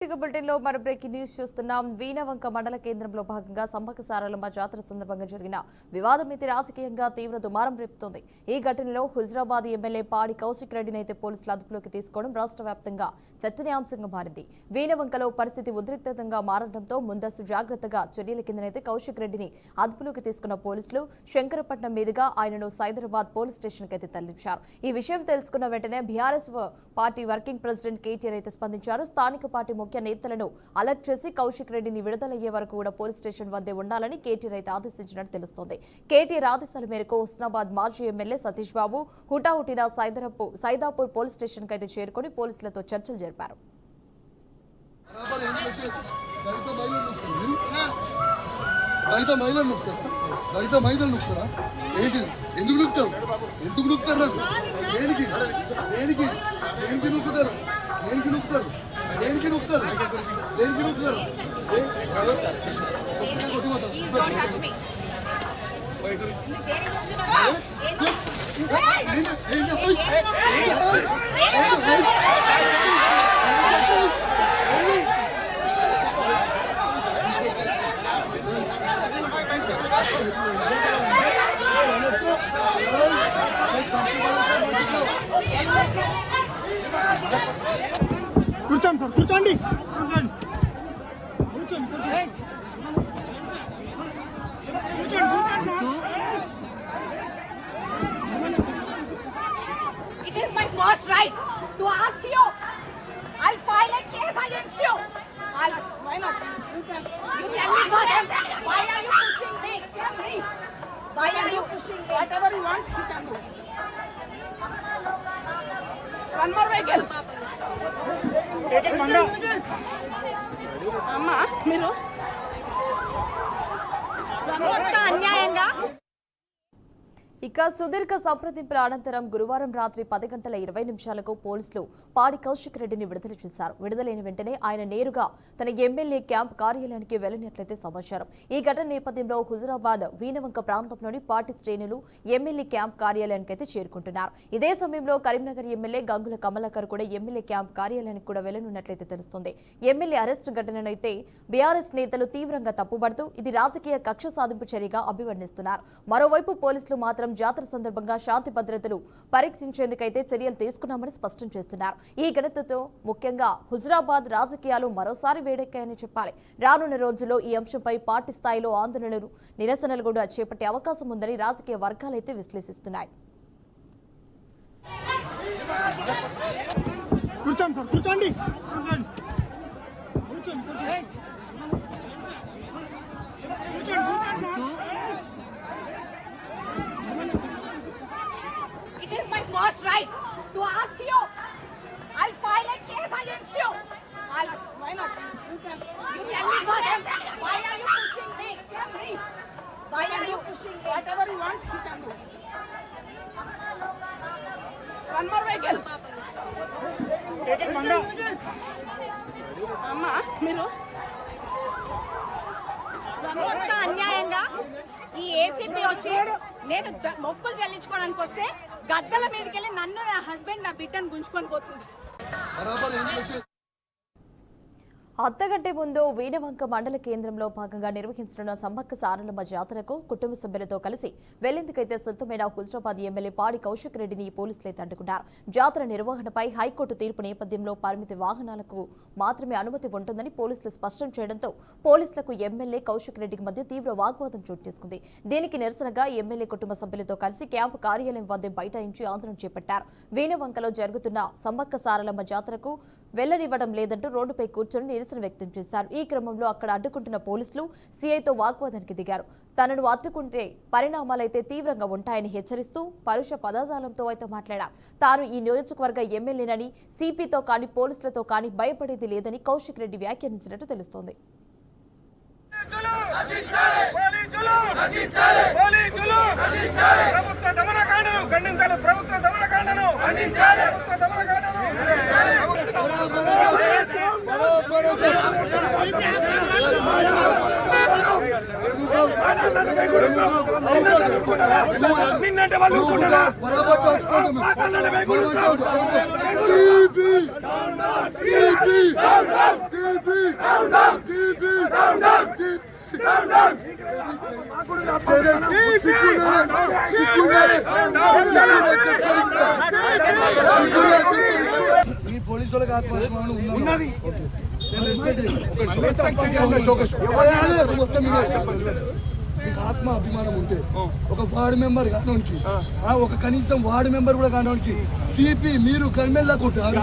బులెటిన్లో మరో breaking news చూస్తున్నాం. వీణవంక మండల కేంద్రంలో భాగంగా సమ్మక్క సారలమ్మ జాతర సందర్భంగా జరిగిన వివాదం ఇది రాజకీయంగా తీవ్ర దుమారం రేపుతోంది. ఈ ఘటనలో హుజరాబాద్ ఎమ్మెల్యే పాడి కౌశిక్ రెడ్డిని అయితే పోలీసులు అదుపులోకి తీసుకోవడం రాష్ట్ర వ్యాప్తంగా చర్చనీయాంశంగా మారింది. వీణవంకలో పరిస్థితి ఉద్రిక్తంగా మారడంతో ముందస్తు జాగ్రత్తగా చర్యల కిందనైతే కౌశిక్ రెడ్డిని అదుపులోకి తీసుకున్న పోలీసులు శంకరపట్నం మీదుగా ఆయనను సైదరాబాద్ పోలీస్ స్టేషన్కి అయితే తరలించారు. ఈ విషయం తెలుసుకున్న వెంటనే BRS party working president KTR అయితే స్పందించారు. స్థానిక పార్టీ ముఖ్య నేతలను అలర్ట్ చేసి కౌశిక్ రెడ్డిని విడుదలయ్యే వరకు కూడా పోలీస్ స్టేషన్ వద్దే ఉండాలని కేటీఆర్ అయితే ఆదేశించినట్టు తెలుస్తోంది. కేటీఆర్ ఆదేశాల మేరకు హుస్నాబాద్ మాజీ ఎమ్మెల్యే సతీష్ బాబు హుటాహుటిన సైదాపూర్ పోలీస్ స్టేషన్ కి అయితే చేరుకుని పోలీసులతో చర్చలు జరిపారు. కూర్చోండి సార్, కూర్చోండి. It is my first right to ask you. I'll file a case against you. Why not? You tell me first. Why are you pushing me? Tell me. Why are you pushing me? Whatever you want, you can do. One more vehicle. Take it, Manda. అమ్మా మీరు అన్యాయంగా ఇక సుదీర్ఘ సంప్రదింపుల అనంతరం గురువారం రాత్రి 10:20 పోలీసులు పాడి కౌశిక్ రెడ్డిని విడుదల చేశారు. విడుదలైన వెంటనే ఆయన నేరుగా తన ఎమ్మెల్యే క్యాంప్ కార్యాలయానికి వెళ్లినట్లయితే సమాచారం. ఈ ఘటన నేపథ్యంలో హుజరాబాద్ వీణవంక ప్రాంతంలోని పార్టీ శ్రేణులు ఎమ్మెల్యే క్యాంప్ కార్యాలయానికి అయితే చేరుకుంటున్నారు. ఇదే సమయంలో కరీంనగర్ ఎమ్మెల్యే గంగుల కమలాకర్ కూడా ఎమ్మెల్యే క్యాంప్ కార్యాలయానికి కూడా వెళ్లనున్నట్లయితే తెలుస్తోంది. ఎమ్మెల్యే అరెస్టు ఘటననైతే బీఆర్ఎస్ నేతలు తీవ్రంగా తప్పుబడుతూ ఇది రాజకీయ కక్ష సాధింపు చర్యగా అభివర్ణిస్తున్నారు. మరోవైపు పోలీసులు మాత్రం జాతర సందర్భంగా శాంతి భద్రతలు పరీక్షించేందుకైతే చర్యలు తీసుకున్నామని స్పష్టం చేస్తున్నారు. ఈ ఘటనతో ముఖ్యంగా హుజరాబాద్ రాజకీయాలు మరోసారి వేడెక్కాయని చెప్పాలి. రానున్న రోజుల్లో ఈ అంశంపై పార్టీ స్థాయిలో ఆందోళనలు నిరసనలు కూడా చేపట్టే అవకాశం ఉందని రాజకీయ వర్గాలైతే విశ్లేషిస్తున్నాయి. కూర్చోండి సార్, కూర్చోండి. It is my first right to ask you. I'll file a case against you. Why not? You tell me first. Why are you pushing me? Tell me. Why are you pushing me? Whatever you want, you can do. One more vehicle. Take it, Manda. అమ్మా మీరు అన్యాయంగా ఈ ACP వచ్చి నేను మొక్కులు చెల్లించుకోవడానికి వస్తే గద్దల మీదకి వెళ్ళి నన్ను నా హస్బెండ్ నా బిడ్డను గుంజుకొని పోతుంది. అర్ధగంట ముందు వీణవంక మండల కేంద్రంలో భాగంగా నిర్వహించనున్న సమ్మక్క సారలమ్మ జాతరకు కుటుంబ సభ్యులతో కలిసి వెళ్లేందుకైతే సిద్ధమైన హుజరాబాద్ ఎమ్మెల్యే పాడి కౌశిక్ రెడ్డిని పోలీసులైతే అడ్డుకున్నారు. జాతర నిర్వహణపై హైకోర్టు తీర్పు నేపథ్యంలో పరిమితి వాహనాలకు మాత్రమే అనుమతి ఉంటుందని పోలీసులు స్పష్టం చేయడంతో పోలీసులకు ఎమ్మెల్యే కౌశిక్ రెడ్డికి మధ్య తీవ్ర వాగ్వాదం చోటు చేసుకుంది. దీనికి నిరసనగా ఎమ్మెల్యే కుటుంబ సభ్యులతో కలిసి క్యాంపు కార్యాలయం వద్ద బైఠాయించి ఆందోళన చేపట్టారు. వీణవంకలో జరుగుతున్న సమ్మక్క సారలమ్మ జాతరకు వెళ్లనివ్వడం లేదంటూ రోడ్డుపై కూర్చొని నిరసన వ్యక్తం చేశారు. ఈ క్రమంలో అక్కడ అడ్డుకుంటున్న పోలీసులు సీఐతో వాగ్వాదానికి దిగారు. తనను అడ్డుకుంటే పరిణామాలైతే తీవ్రంగా ఉంటాయని హెచ్చరిస్తూ పరుష పదజాలంతో అయితే మాట్లాడారు. తాను ఈ నియోజకవర్గ ఎమ్మెల్యేనని సిపితో కానీ పోలీసులతో కానీ భయపడేది లేదని కౌశిక్ రెడ్డి వ్యాఖ్యానించినట్టు తెలుస్తోంది. నిన్నంటే వాళ్ళు మీ పోలీసు వాళ్ళకి ఆత్మాభిమానం ఉన్నది. మొత్తం మీకు ఆత్మ అభిమానం ఉంటే ఒక వార్డు మెంబర్ కానోనికి, ఒక కనీసం వార్డు మెంబర్ కూడా కానోనికి సిపి మీరు గన్మెన్ లాకుంటారు.